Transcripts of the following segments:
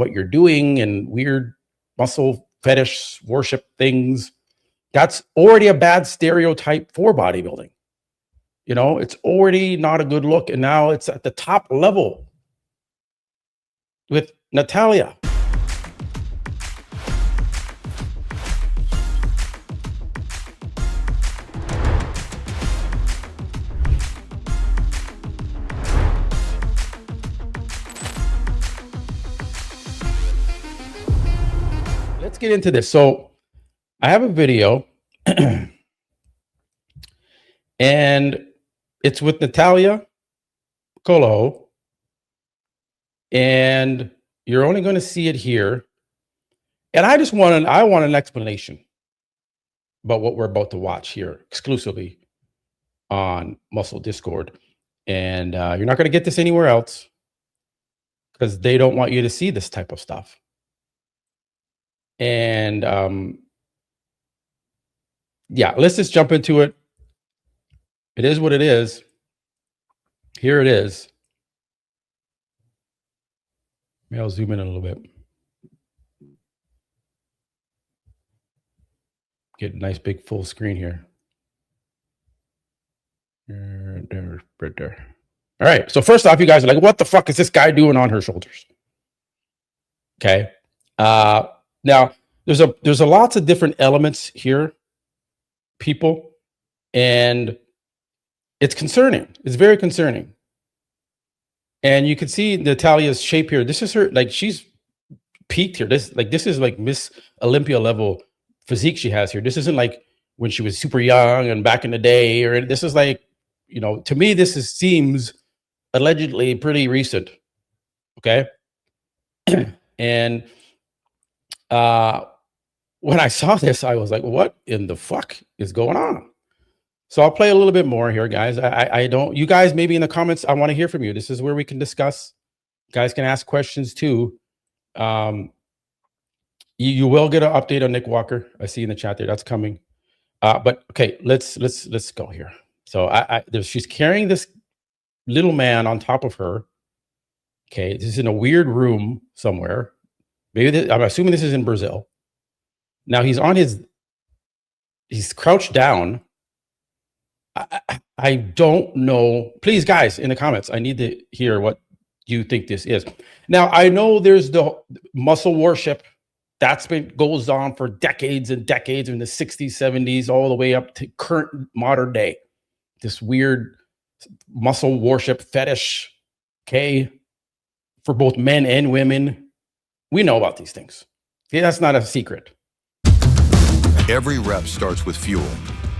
what you're doing and weird muscle fetish worship things. That's already a bad stereotype for bodybuilding. You know, it's already not a good look. And now it's at the top level with Natalia. Let's get into this. So I have a video and it's with Natalia, Coelho, and you're only going to see it here. And I want an explanation about what we're about to watch here exclusively on Muscle Discord. And you're not going to get this anywhere else because they don't want you to see this type of stuff. And yeah, let's just jump into it. It is what it is. Here it is. Maybe I'll zoom in a little bit. Get a nice big full screen here. Right there. All right. So first off, you guys are like, what the fuck is this guy doing on her shoulders? Okay. Now there's a lots of different elements here, people, and it's concerning. It's very concerning. And you can see Natalia's shape here. This is her, like, she's peaked here. This is like Miss Olympia level physique she has here. This isn't like when she was super young and back in the day, or this is like, you know, to me, seems allegedly pretty recent. Okay. And when I saw this, I was like, what in the fuck is going on? So I'll play a little bit more here, guys. I don't, you guys, maybe in the comments, I want to hear from you. This is where we can discuss. You guys can ask questions too. You will get an update on Nick Walker. I see in the chat there, that's coming. But okay, let's go here. So she's carrying this little man on top of her. Okay, this is in a weird room somewhere. Maybe I'm assuming this is in Brazil. Now he's crouched down. I don't know. Please, guys, in the comments, I need to hear what you think this is. Now, I know there's the muscle worship that's goes on for decades and decades in the 60s, 70s, all the way up to current modern day. This weird muscle worship fetish, okay, for both men and women. We know about these things. Yeah, that's not a secret. Every rep starts with fuel.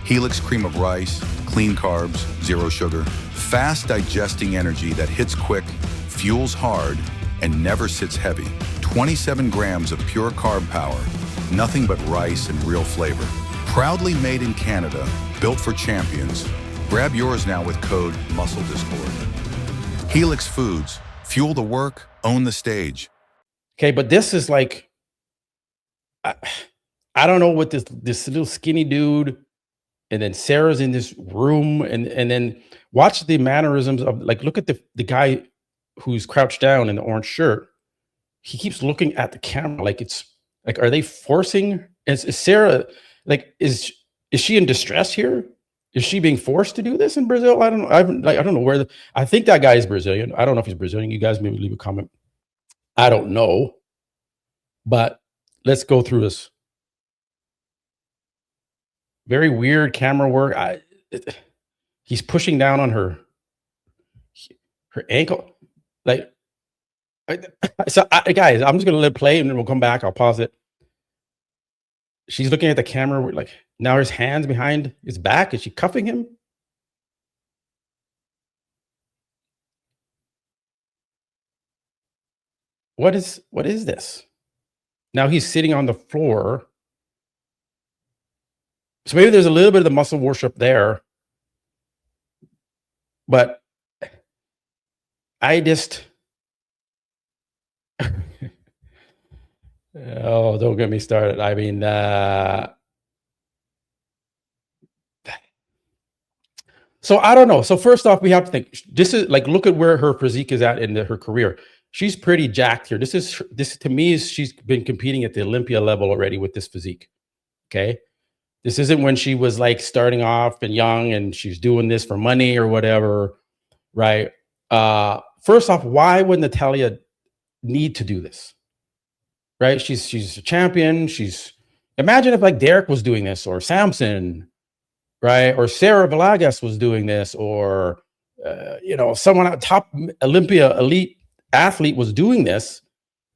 Helix cream of rice, clean carbs, zero sugar, fast digesting energy that hits quick, fuels hard, and never sits heavy. 27 grams of pure carb power, nothing but rice and real flavor. Proudly made in Canada, built for champions. Grab yours now with code MuscleDiscord. Helix Foods, fuel the work, own the stage. Okay, but this is like, I don't know what this little skinny dude, and then Sarah's in this room, and then watch the mannerisms of, like, look at the guy who's crouched down in the orange shirt. He keeps looking at the camera like it's like, are they forcing? Is Sarah, like, is she in distress here? Is she being forced to do this in Brazil? I don't know. I don't know where I think that guy is Brazilian. I don't know if he's Brazilian. You guys maybe leave a comment. I don't know, but let's go through this. Very weird camera work. He's pushing down on her ankle. Like, guys, I'm just gonna let it play and then we'll come back. I'll pause it. She's looking at the camera, like, now his hands behind his back. Is she cuffing him? What is this? Now he's sitting on the floor. So maybe there's a little bit of the muscle worship there, but I just, oh, don't get me started. I mean, so I don't know. So first off, we have to think, this is like, look at where her physique is at in her career. she's pretty jacked here. This to me is she's been competing at the Olympia level already with this physique. Okay. This isn't when she was like starting off and young and she's doing this for money or whatever, right? First off, why would Natalia need to do this? Right? She's a champion. Imagine if like Derek was doing this, or Samson, right? Or Sarah Villegas was doing this, or someone at top Olympia elite athlete was doing this,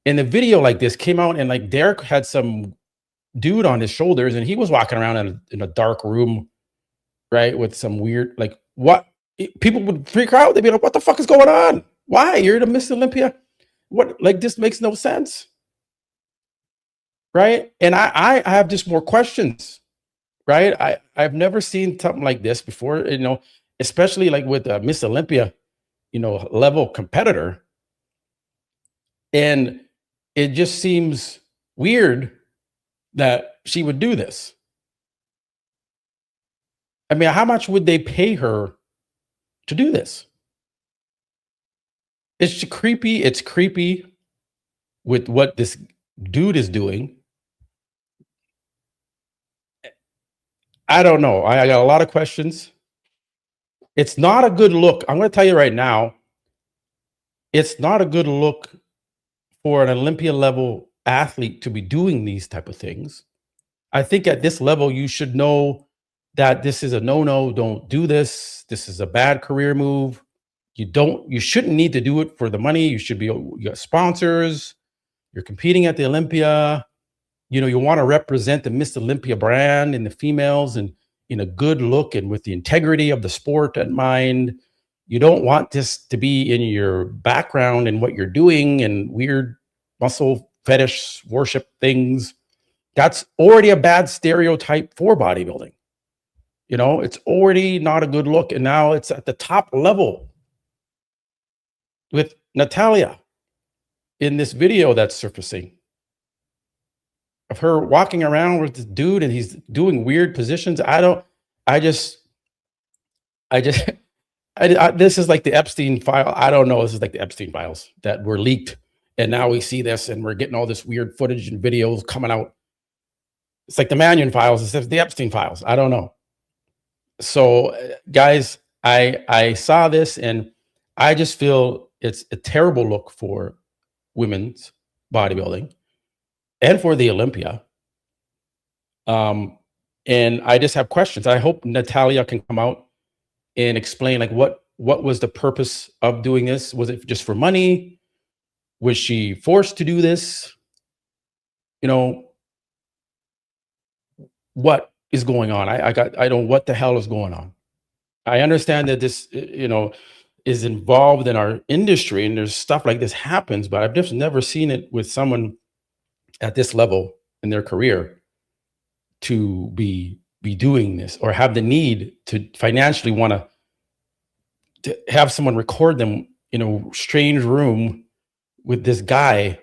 and the video like this came out, and like Derek had some dude on his shoulders, and he was walking around in a dark room, right, with some weird, like, what people would freak out. They'd be like, "What the fuck is going on? Why you're the Miss Olympia? What, like, this makes no sense." Right? And I have just more questions, right? I've never seen something like this before, especially like with a Miss Olympia, level competitor. And it just seems weird that she would do this. I mean, how much would they pay her to do this? It's creepy. It's creepy with what this dude is doing. I don't know. I got a lot of questions. It's not a good look. I'm going to tell you right now, it's not a good look for an Olympia level athlete to be doing these type of things. I think at this level, you should know that this is a no-no. Don't do this. This is a bad career move. You shouldn't need to do it for the money. You got sponsors. You're competing at the Olympia. You want to represent the Miss Olympia brand and the females, and in a good look and with the integrity of the sport in mind. You don't want this to be in your background and what you're doing and weird muscle fetish worship things. That's already a bad stereotype for bodybuilding. It's already not a good look. And now it's at the top level with Natalia in this video that's surfacing of her walking around with this dude, and he's doing weird positions. This is like the Epstein file. I don't know. This is like the Epstein files that were leaked. And now we see this, and we're getting all this weird footage and videos coming out. It's like the Mannion files. It's the Epstein files. I don't know. So guys, I saw this, and I just feel it's a terrible look for women's bodybuilding and for the Olympia. And I just have questions. I hope Natalia can come out and explain, like, what was the purpose of doing this? Was it just for money? Was she forced to do this? What is going on? I don't, what the hell is going on? I understand that this, is involved in our industry, and there's stuff like this happens, but I've just never seen it with someone at this level in their career to be doing this, or have the need to financially want to have someone record them in a strange room with this guy.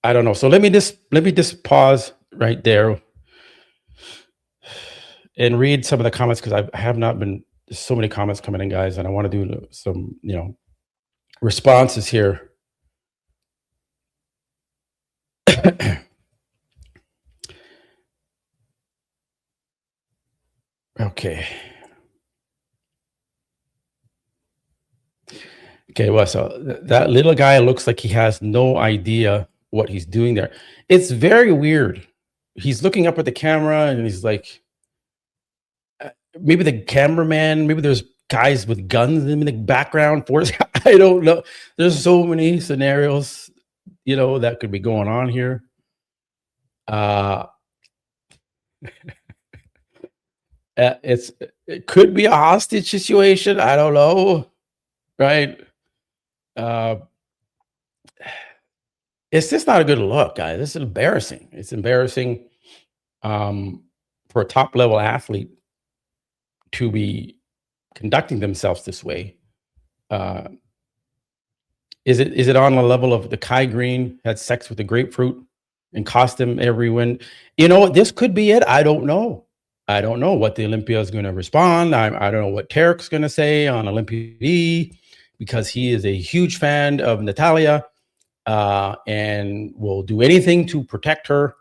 I don't know. So let me just pause right there and read some of the comments, because I have not been, there's so many comments coming in, guys, and I want to do some, responses here. Okay. Well, so that little guy looks like he has no idea what he's doing there. It's very weird. He's looking up at the camera, and he's like, maybe the cameraman, maybe there's guys with guns in the background for us. I don't know. There's so many scenarios, that could be going on here. It could be a hostage situation. I don't know. Right. It's just not a good look, guys. This is embarrassing. It's embarrassing for a top level athlete to be conducting themselves this way. Is it on the level of the Kai Green had sex with the grapefruit and cost him every win? This could be it. I don't know. I don't know what the Olympia is going to respond. I don't know what Tarek's going to say on Olympia TV. because he is a huge fan of Natalia and will do anything to protect her.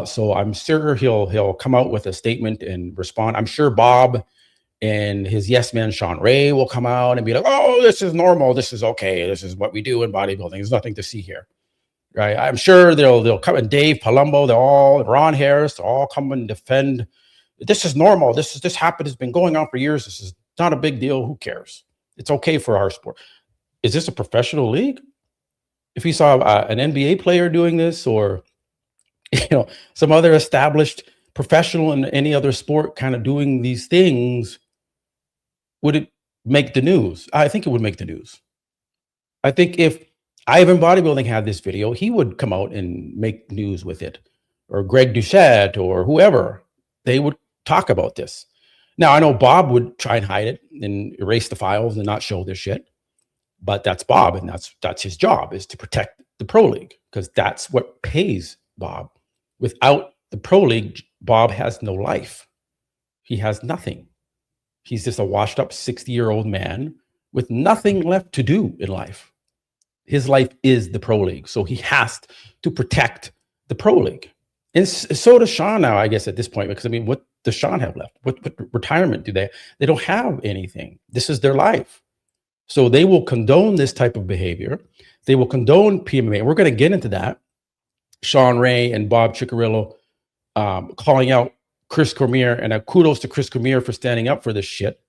So I'm sure he'll come out with a statement and respond. I'm sure Bob and his yes man Sean Ray will come out and be like, "Oh, this is normal. This is okay. This is what we do in bodybuilding. There's nothing to see here." Right? I'm sure they'll come, and Dave Palumbo, Ron Harris, they'll all come and defend. This is normal. This happened. It's been going on for years. This is not a big deal. Who cares? It's okay for our sport. Is this a professional league? If you saw an NBA player doing this, or some other established professional in any other sport kind of doing these things, would it make the news? I think it would make the news. I think if Ivan Bodybuilding had this video, he would come out and make news with it, or Greg Doucette, or whoever. They would talk about this. Now, I know Bob would try and hide it and erase the files and not show this shit, but that's Bob, and that's his job, is to protect the Pro League, because that's what pays Bob. Without the Pro League, Bob has no life. He has nothing. He's just a washed up 60-year-old man with nothing left to do in life. His life is the Pro League, so he has to protect the Pro League. And so does Sean now, I guess, at this point, because I mean, what does Sean have left? What retirement do they? They don't have anything. This is their life. So they will condone this type of behavior. They will condone PMMA. We're going to get into that. Sean Ray and Bob Ciccarello calling out Chris Cormier, and kudos to Chris Cormier for standing up for this shit.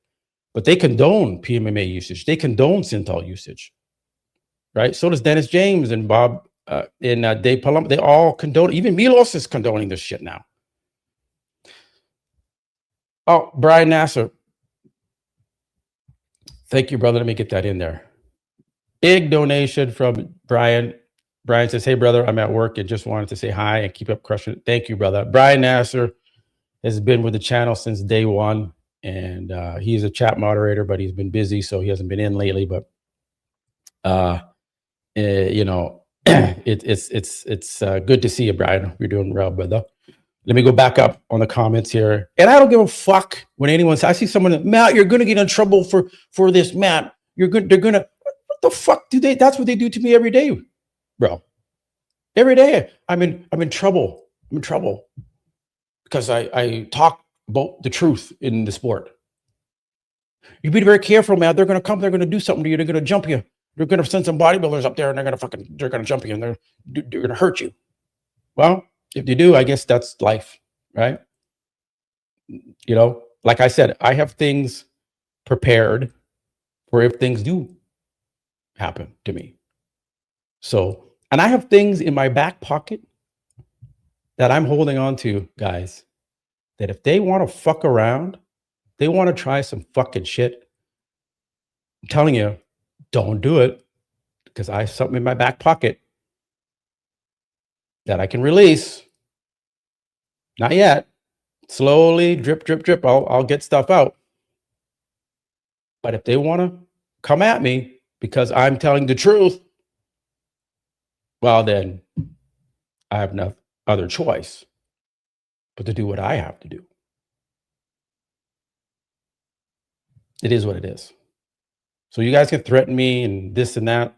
But they condone PMMA usage. They condone Synthol usage, right? So does Dennis James and Bob and Dave Palumbo. They all condone. Even Milos is condoning this shit now. Oh, Brian Nasser. Thank you, brother. Let me get that in there. Big donation from Brian. Brian says, "Hey, brother, I'm at work and just wanted to say hi and keep up crushing it." Thank you, brother. Brian Nasser has been with the channel since day one, and he's a chat moderator, but he's been busy, so he hasn't been in lately. But it's good to see you, Brian. You're doing well, brother. Let me go back up on the comments here, and I don't give a fuck when anyone says. I see someone, Matt, you're gonna get in trouble for this, Matt. You're good. They're gonna. What the fuck do they? That's what they do to me every day. Bro, every day I'm in trouble. I'm in trouble because I talk about the truth in the sport. You be very careful, man. They're gonna come. They're gonna do something to you. They're gonna jump you. They're gonna send some bodybuilders up there, and they're gonna jump you, and they're gonna hurt you. Well, if you do, I guess that's life, right? Like I said, I have things prepared for if things do happen to me. So. And I have things in my back pocket that I'm holding on to, guys, that if they want to fuck around, they want to try some fucking shit, I'm telling you, don't do it, because I have something in my back pocket that I can release. Not yet. Slowly, drip, drip, drip. I'll get stuff out. But if they want to come at me because I'm telling the truth, well, then I have no other choice but to do what I have to do. It is what it is. So you guys can threaten me and this and that,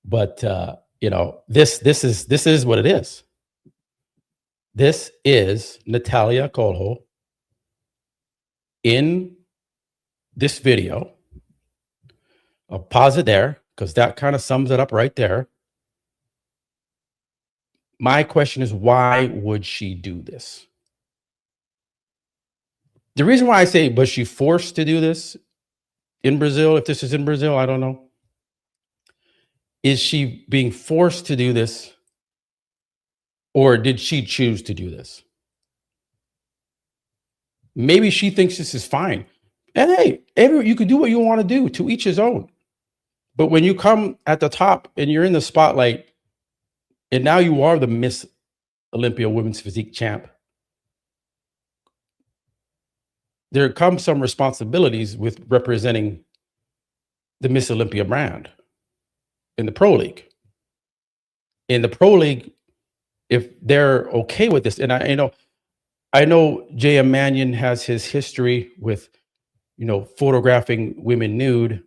but this is what it is. This is Natalia Coelho in this video. I'll pause it there because that kind of sums it up right there. My question is, why would she do this? The reason why I say, was she forced to do this in Brazil? If this is in Brazil, I don't know. Is she being forced to do this, or did she choose to do this? Maybe she thinks this is fine. And hey, you could do what you want to do, to each his own. But when you come at the top and you're in the spotlight, and now you are the Miss Olympia Women's Physique champ, there comes some responsibilities with representing the Miss Olympia brand in the Pro League. In the Pro League, if they're okay with this, and I know J.M. Mannion has his history with, photographing women nude,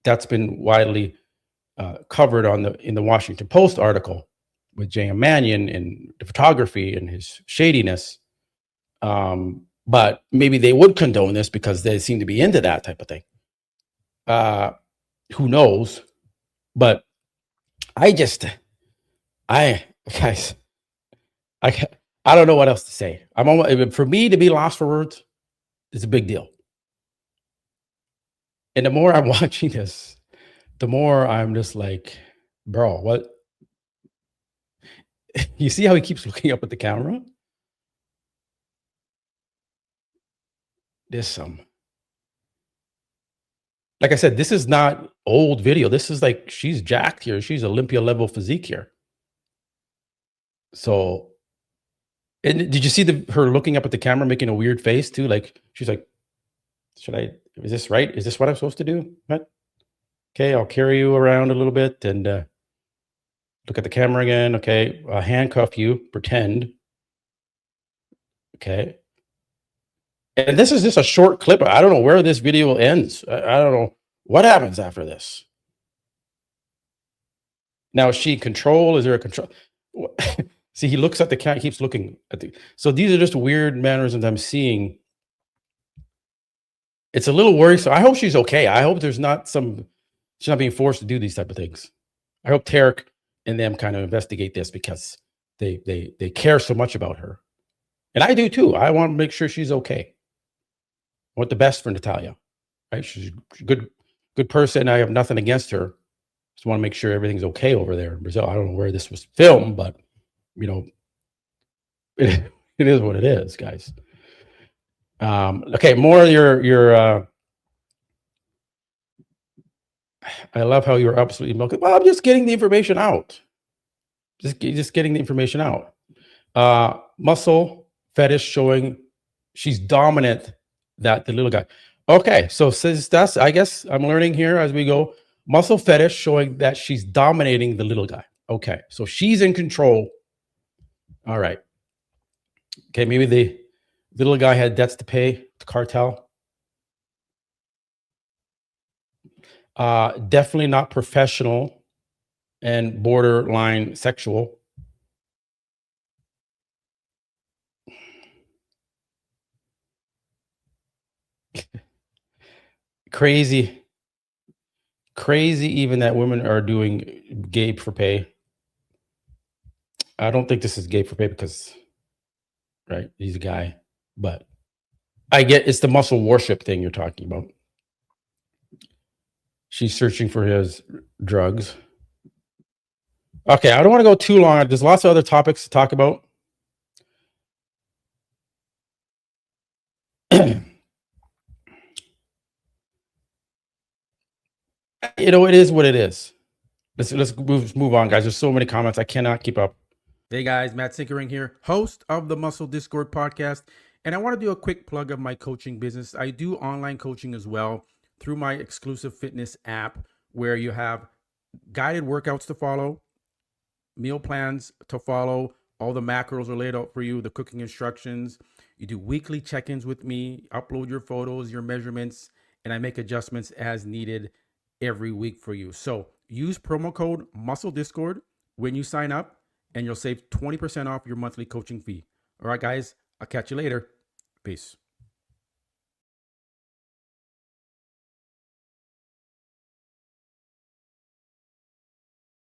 that's been widely covered in the Washington Post article with J.M. Mannion and the photography and his shadiness. But maybe they would condone this because they seem to be into that type of thing. Who knows? But guys, I don't know what else to say. For me to be lost for words, it's a big deal. And the more I'm watching this, the more I'm just like, bro, what? You see how he keeps looking up at the camera? There's some. Like I said, this is not old video. This is like, she's jacked here. She's Olympia level physique here. So, and did you see her looking up at the camera, making a weird face too? Like, she's like, is this right? Is this what I'm supposed to do? What? Okay, I'll carry you around a little bit and look at the camera again. Okay, I'll handcuff you, pretend. Okay. And this is just a short clip. I don't know where this video ends. I don't know what happens after this. Now, is she in control? Is there a control? See, he looks at the camera, keeps looking at the. So these are just weird mannerisms I'm seeing. It's a little worrisome. I hope she's okay. I hope she's not being forced to do these type of things. I hope Tarek and them kind of investigate this because they care so much about her. And I do too. I want to make sure she's okay. I want the best for Natalia, right? She's a good person. I have nothing against her. Just want to make sure everything's okay over there in Brazil. I don't know where this was filmed, but you know, it is what it is, guys. Okay, more of your I love how you're absolutely milking. Well, I'm just getting the information out. Just getting the information out. Muscle fetish showing she's dominant, that the little guy. Okay, so since that's, I guess I'm learning here as we go. Muscle fetish showing that she's dominating the little guy. Okay, so she's in control. All right. Okay, maybe the little guy had debts to pay to cartel. Definitely not professional and borderline sexual. Crazy even that women are doing gay for pay. I don't think this is gay for pay because, right, he's a guy, but I get it's the muscle worship thing you're talking about. She's searching for his drugs. Okay, I don't want to go too long. There's lots of other topics to talk about. You know, it is what it is. Let's move on, guys. There's so many comments. I cannot keep up. Hey guys, Matt Sinkering here, host of the Muscle Discord podcast. And I want to do a quick plug of my coaching business. I do online coaching as well through my exclusive fitness app, where you have guided workouts to follow, meal plans to follow, all the macros are laid out for you, the cooking instructions. You do weekly check-ins with me, upload your photos, your measurements, and I make adjustments as needed every week for you. So use promo code Muscle Discord when you sign up, and you'll save 20% off your monthly coaching fee. All right, guys, I'll catch you later. Peace.